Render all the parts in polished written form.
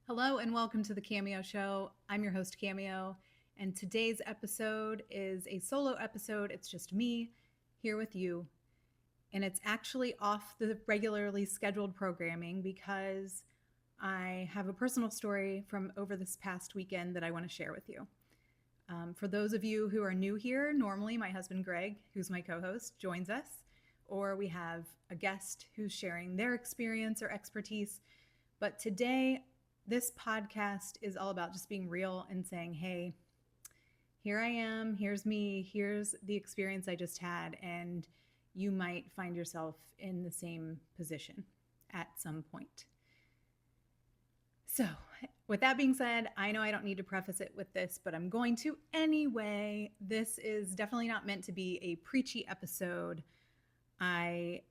Hello and welcome to the Cameo Show. I'm your host, Cameo, and today's episode is a solo episode. It's just me here with you, and it's actually off the regularly scheduled programming because I have a personal story from over this past weekend that I want to share with you. For those of you who are new here, normally my husband Greg, who's my co host, joins us, or we have a guest who's sharing their experience or expertise. But today, this podcast is all about just being real and saying, hey, here I am, here's me, here's the experience I just had, and you might find yourself in the same position at some point. So, with that being said, I know I don't need to preface it with this, but I'm going to anyway. This is definitely not meant to be a preachy episode. I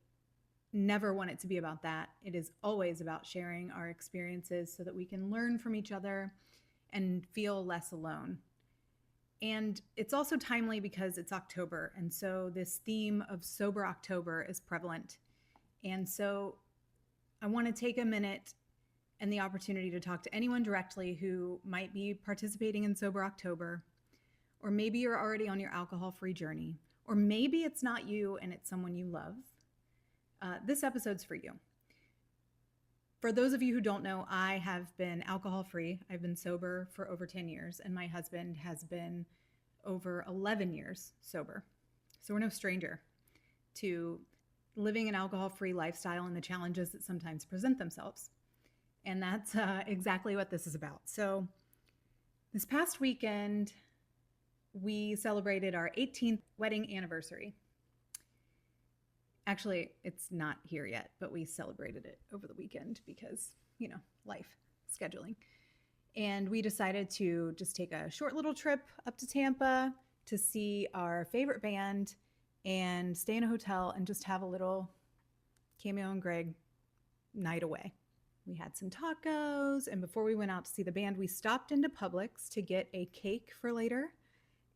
never want it to be about that. It is always about sharing our experiences so that we can learn from each other and feel less alone. And it's also timely because it's October. And so this theme of Sober October is prevalent. And so I want to take a minute and the opportunity to talk to anyone directly who might be participating in Sober October, or maybe you're already on your alcohol-free journey, or maybe it's not you and it's someone you love. This episode's for you. For those of you who don't know, I have been alcohol-free. I've been sober for over 10 years, and my husband has been over 11 years sober. So we're no stranger to living an alcohol-free lifestyle and the challenges that sometimes present themselves. And that's exactly what this is about. So this past weekend, we celebrated our 18th wedding anniversary. Actually, it's not here yet, but we celebrated it over the weekend because, life, scheduling. And we decided to just take a short little trip up to Tampa to see our favorite band and stay in a hotel and just have a little Cameo and Greg night away. We had some tacos, and before we went out to see the band, we stopped into Publix to get a cake for later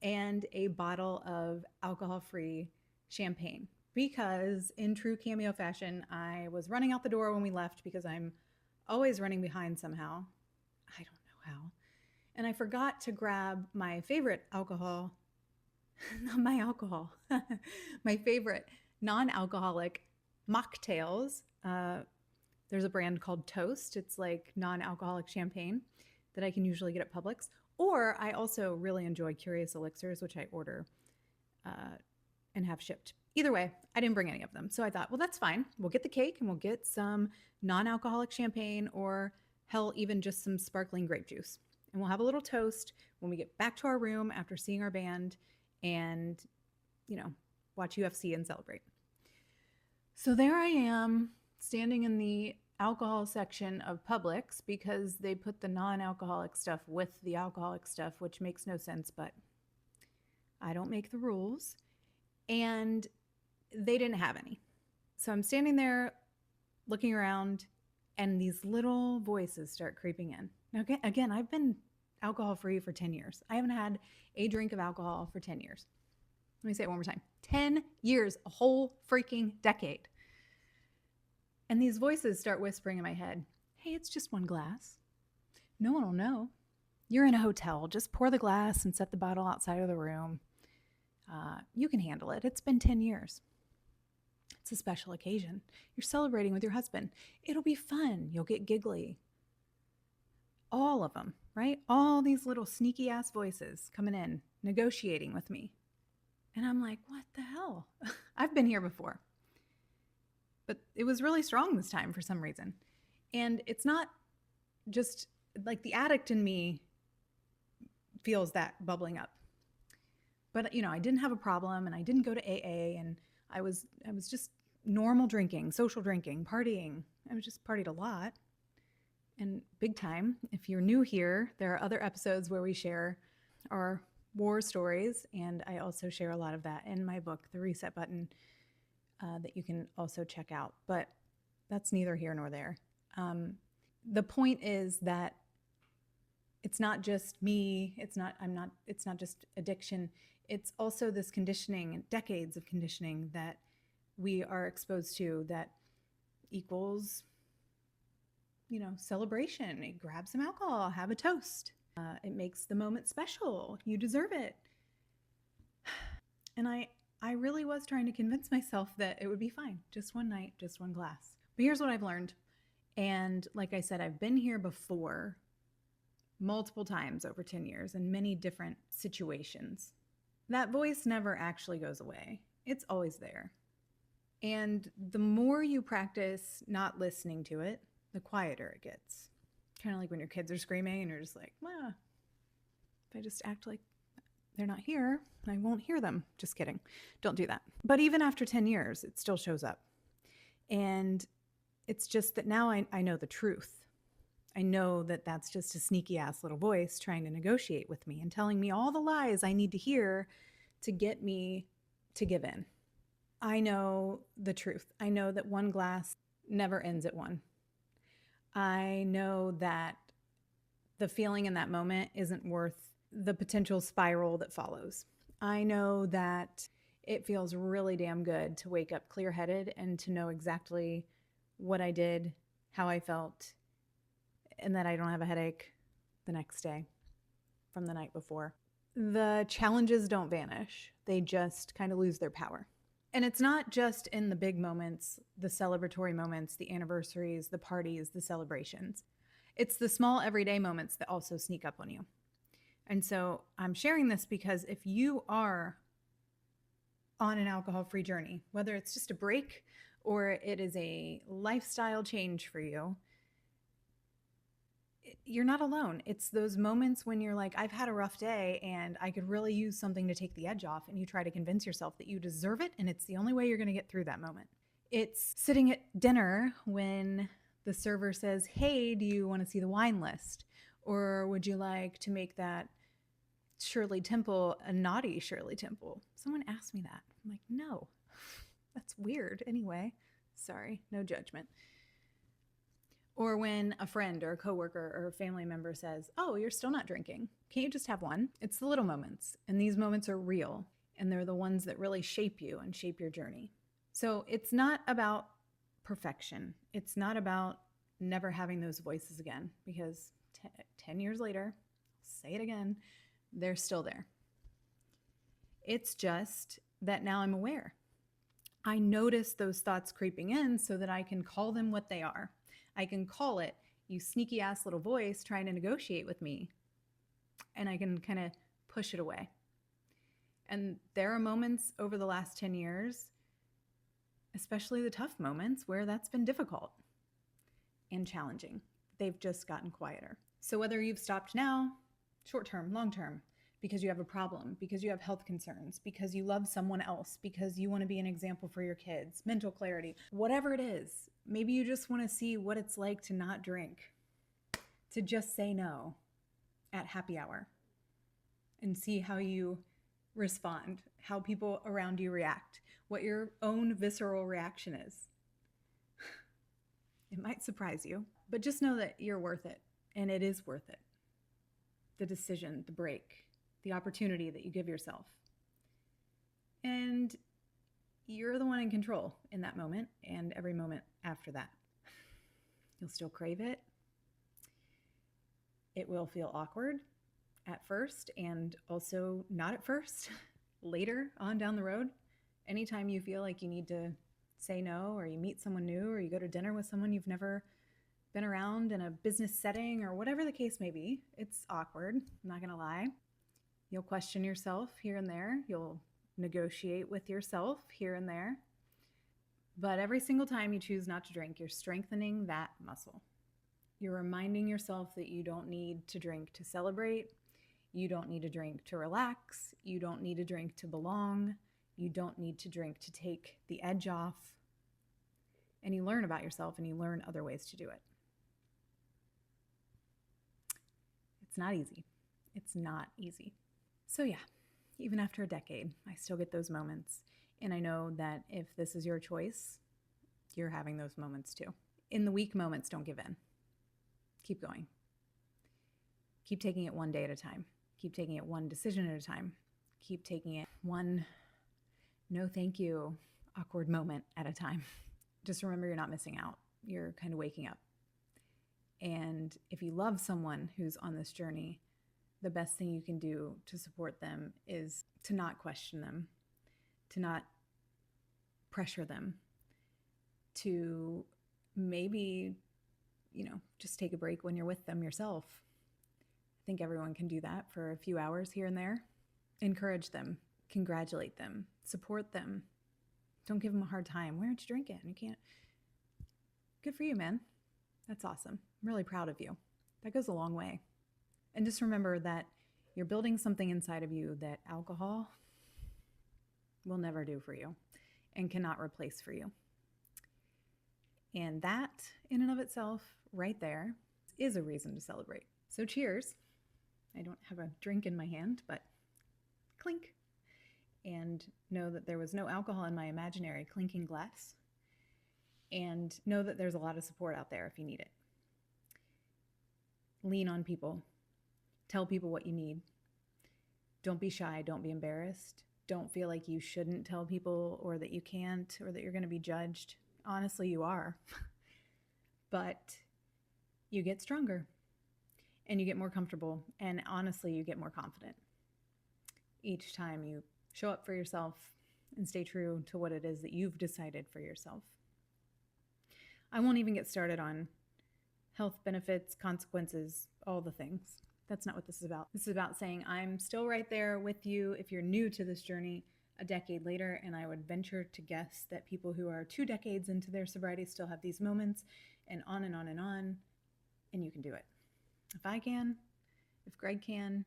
and a bottle of alcohol-free champagne. Because in true Cameo fashion, I was running out the door when we left because I'm always running behind somehow. I don't know how. And I forgot to grab my favorite alcohol, not my alcohol, my favorite non-alcoholic mocktails. There's a brand called Toast. It's like non-alcoholic champagne that I can usually get at Publix. Or I also really enjoy Curious Elixirs, which I order and have shipped. Either way, I didn't bring any of them. So I thought, well, that's fine. We'll get the cake and we'll get some non-alcoholic champagne, or hell, even just some sparkling grape juice. And we'll have a little toast when we get back to our room after seeing our band and, watch UFC and celebrate. So there I am standing in the alcohol section of Publix because they put the non-alcoholic stuff with the alcoholic stuff, which makes no sense, but I don't make the rules. And they didn't have any. So I'm standing there looking around, and these little voices start creeping in. Now, again, I've been alcohol-free for 10 years. I haven't had a drink of alcohol for 10 years. Let me say it one more time. 10 years, a whole freaking decade. And these voices start whispering in my head, hey, it's just one glass. No one will know. You're in a hotel. Just pour the glass and set the bottle outside of the room. You can handle it. It's been 10 years. It's a special occasion. You're celebrating with your husband. It'll be fun. You'll get giggly. All of them, right? All these little sneaky ass voices coming in, negotiating with me. And I'm like, what the hell? I've been here before. But it was really strong this time for some reason. And it's not just like the addict in me feels that bubbling up. But, I didn't have a problem, and I didn't go to AA, and I was just normal drinking, social drinking, partying. I was just partied a lot and big time. If you're new here, there are other episodes where we share our war stories, and I also share a lot of that in my book, The Reset Button, that you can also check out. But that's neither here nor there. The point is that it's not just me. It's not just addiction. It's also this conditioning, decades of conditioning that we are exposed to that equals celebration. Grab some alcohol, have a toast. It makes the moment special. You deserve it. And I really was trying to convince myself that it would be fine. Just one night, just one glass. But here's what I've learned. And like I said, I've been here before multiple times over 10 years in many different situations. That voice never actually goes away. It's always there. And the more you practice not listening to it, the quieter it gets. Kind of like when your kids are screaming and you're just like, well, if I just act like they're not here, I won't hear them. Just kidding. Don't do that. But even after 10 years, it still shows up. And it's just that now I know the truth. I know that that's just a sneaky ass little voice trying to negotiate with me and telling me all the lies I need to hear to get me to give in. I know the truth. I know that one glass never ends at one. I know that the feeling in that moment isn't worth the potential spiral that follows. I know that it feels really damn good to wake up clear-headed and to know exactly what I did, how I felt, and that I don't have a headache the next day from the night before. The challenges don't vanish. They just kind of lose their power. And it's not just in the big moments, the celebratory moments, the anniversaries, the parties, the celebrations. It's the small everyday moments that also sneak up on you. And so I'm sharing this because if you are on an alcohol-free journey, whether it's just a break or it is a lifestyle change for you, you're not alone. It's those moments when you're like, I've had a rough day and I could really use something to take the edge off. And you try to convince yourself that you deserve it. And it's the only way you're going to get through that moment. It's sitting at dinner when the server says, hey, do you want to see the wine list? Or would you like to make that Shirley Temple a naughty Shirley Temple? Someone asked me that. I'm like, no, that's weird. Anyway, sorry, no judgment. Or when a friend or a coworker or a family member says, oh, you're still not drinking. Can't you just have one? It's the little moments. And these moments are real. And they're the ones that really shape you and shape your journey. So it's not about perfection. It's not about never having those voices again. Because 10 years later, I'll say it again, they're still there. It's just that now I'm aware. I notice those thoughts creeping in so that I can call them what they are. I can call it, you sneaky ass little voice trying to negotiate with me. And I can kind of push it away. And there are moments over the last 10 years, especially the tough moments, where that's been difficult and challenging. They've just gotten quieter. So whether you've stopped now, short term, long term, because you have a problem, because you have health concerns, because you love someone else, because you want to be an example for your kids, mental clarity, whatever it is, maybe you just want to see what it's like to not drink, to just say no at happy hour and see how you respond, how people around you react, what your own visceral reaction is. It might surprise you, but just know that you're worth it, and it is worth it. The decision, the break, the opportunity that you give yourself. And you're the one in control in that moment and every moment after that. You'll still crave it. It will feel awkward at first and also not at first, later on down the road. Anytime you feel like you need to say no, or you meet someone new, or you go to dinner with someone you've never been around in a business setting, or whatever the case may be, it's awkward. I'm not going to lie. You'll question yourself here and there. You'll negotiate with yourself here and there. But every single time you choose not to drink, you're strengthening that muscle. You're reminding yourself that you don't need to drink to celebrate. You don't need to drink to relax. You don't need to drink to belong. You don't need to drink to take the edge off. And you learn about yourself and you learn other ways to do it. It's not easy. It's not easy. So yeah, even after a decade, I still get those moments. And I know that if this is your choice, you're having those moments too. In the weak moments, don't give in. Keep going. Keep taking it one day at a time. Keep taking it one decision at a time. Keep taking it one no thank you awkward moment at a time. Just remember you're not missing out. You're kind of waking up. And if you love someone who's on this journey, the best thing you can do to support them is to not question them, to not pressure them, to maybe, just take a break when you're with them yourself. I think everyone can do that for a few hours here and there. Encourage them, congratulate them, support them. Don't give them a hard time. Why aren't you drinking? You can't. Good for you, man. That's awesome. I'm really proud of you. That goes a long way. And just remember that you're building something inside of you that alcohol will never do for you and cannot replace for you. And that, in and of itself, right there, is a reason to celebrate. So cheers. I don't have a drink in my hand, but clink. And know that there was no alcohol in my imaginary clinking glass. And know that there's a lot of support out there if you need it. Lean on people. Tell people what you need. Don't be shy. Don't be embarrassed. Don't feel like you shouldn't tell people or that you can't or that you're going to be judged. Honestly, you are. But you get stronger and you get more comfortable. And honestly, you get more confident each time you show up for yourself and stay true to what it is that you've decided for yourself. I won't even get started on health benefits, consequences, all the things. That's not what this is about. This is about saying I'm still right there with you if you're new to this journey a decade later, and I would venture to guess that people who are 2 decades into their sobriety still have these moments, and on and on and on, and you can do it. If I can, if Greg can,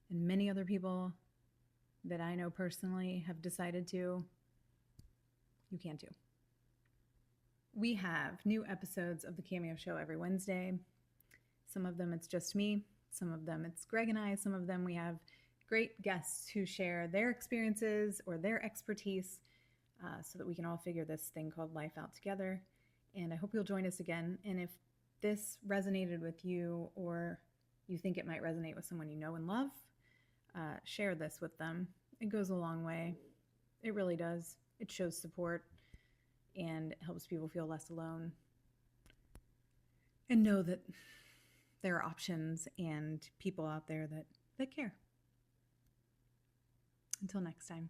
and many other people that I know personally have decided to, you can too. We have new episodes of the Cameo Show every Wednesday. Some of them it's just me. Some of them it's Greg and I. Some of them we have great guests who share their experiences or their expertise so that we can all figure this thing called life out together. And I hope you'll join us again. And if this resonated with you or you think it might resonate with someone you know and love, share this with them. It goes a long way. It really does. It shows support and it helps people feel less alone. And know that there are options and people out there that care. Until next time.